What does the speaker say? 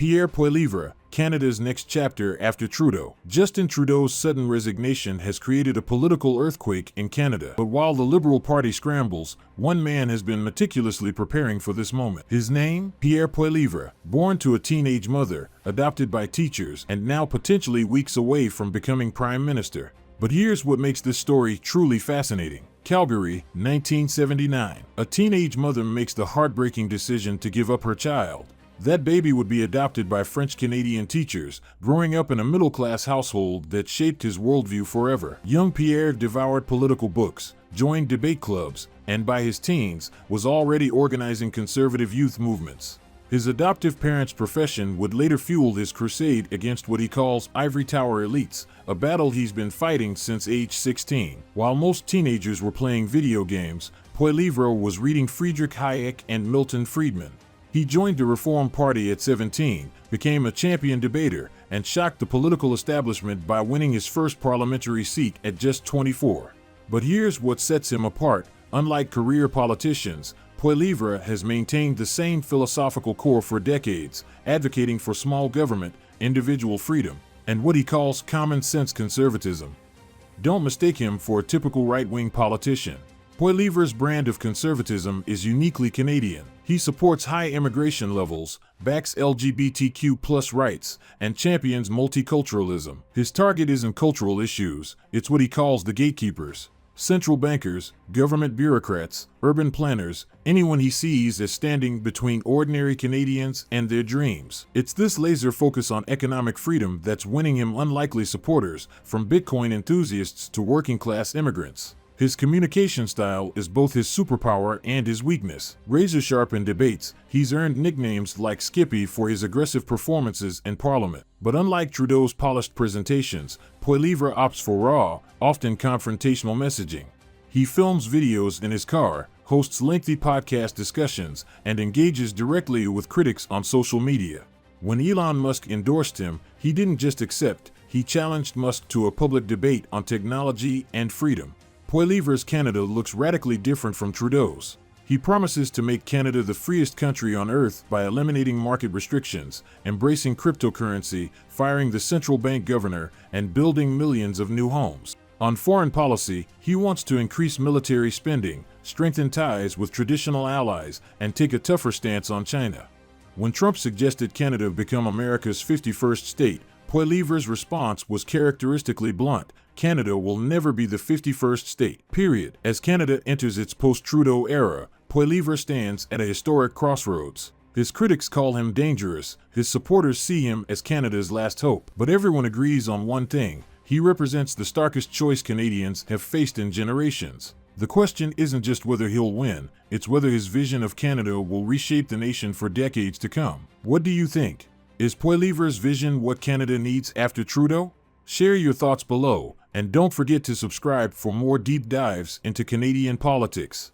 Pierre Poilievre, Canada's next chapter after Trudeau. Justin Trudeau's sudden resignation has created a political earthquake in Canada. But while the Liberal Party scrambles, one man has been meticulously preparing for this moment. His name? Pierre Poilievre, born to a teenage mother, adopted by teachers, and now potentially weeks away from becoming Prime Minister. But here's what makes this story truly fascinating. Calgary, 1979. A teenage mother makes the heartbreaking decision to give up her child. That baby would be adopted by French-Canadian teachers, growing up in a middle-class household that shaped his worldview forever. Young Pierre devoured political books, joined debate clubs, and by his teens, was already organizing conservative youth movements. His adoptive parents' profession would later fuel his crusade against what he calls ivory tower elites, a battle he's been fighting since age 16. While most teenagers were playing video games, Poilievre was reading Friedrich Hayek and Milton Friedman. He joined the Reform Party at 17, became a champion debater, and shocked the political establishment by winning his first parliamentary seat at just 24. But here's what sets him apart. Unlike career politicians, Poilievre has maintained the same philosophical core for decades, advocating for small government, individual freedom, and what he calls common-sense conservatism. Don't mistake him for a typical right-wing politician. Poilievre's brand of conservatism is uniquely Canadian. He supports high immigration levels, backs LGBTQ+ rights, and champions multiculturalism. His target isn't cultural issues, it's what he calls the gatekeepers. Central bankers, government bureaucrats, urban planners, anyone he sees as standing between ordinary Canadians and their dreams. It's this laser focus on economic freedom that's winning him unlikely supporters, from Bitcoin enthusiasts to working-class immigrants. His communication style is both his superpower and his weakness. Razor-sharp in debates, he's earned nicknames like Skippy for his aggressive performances in Parliament. But unlike Trudeau's polished presentations, Poilievre opts for raw, often confrontational messaging. He films videos in his car, hosts lengthy podcast discussions, and engages directly with critics on social media. When Elon Musk endorsed him, he didn't just accept, he challenged Musk to a public debate on technology and freedom. Poilievre's Canada looks radically different from Trudeau's. He promises to make Canada the freest country on earth by eliminating market restrictions, embracing cryptocurrency, firing the central bank governor, and building millions of new homes. On foreign policy, he wants to increase military spending, strengthen ties with traditional allies, and take a tougher stance on China. When Trump suggested Canada become America's 51st state, Poilievre's response was characteristically blunt. Canada will never be the 51st state, period. As Canada enters its post-Trudeau era, Poilievre stands at a historic crossroads. His critics call him dangerous, his supporters see him as Canada's last hope. But everyone agrees on one thing: he represents the starkest choice Canadians have faced in generations. The question isn't just whether he'll win, it's whether his vision of Canada will reshape the nation for decades to come. What do you think? Is Poilievre's vision what Canada needs after Trudeau? Share your thoughts below, and don't forget to subscribe for more deep dives into Canadian politics.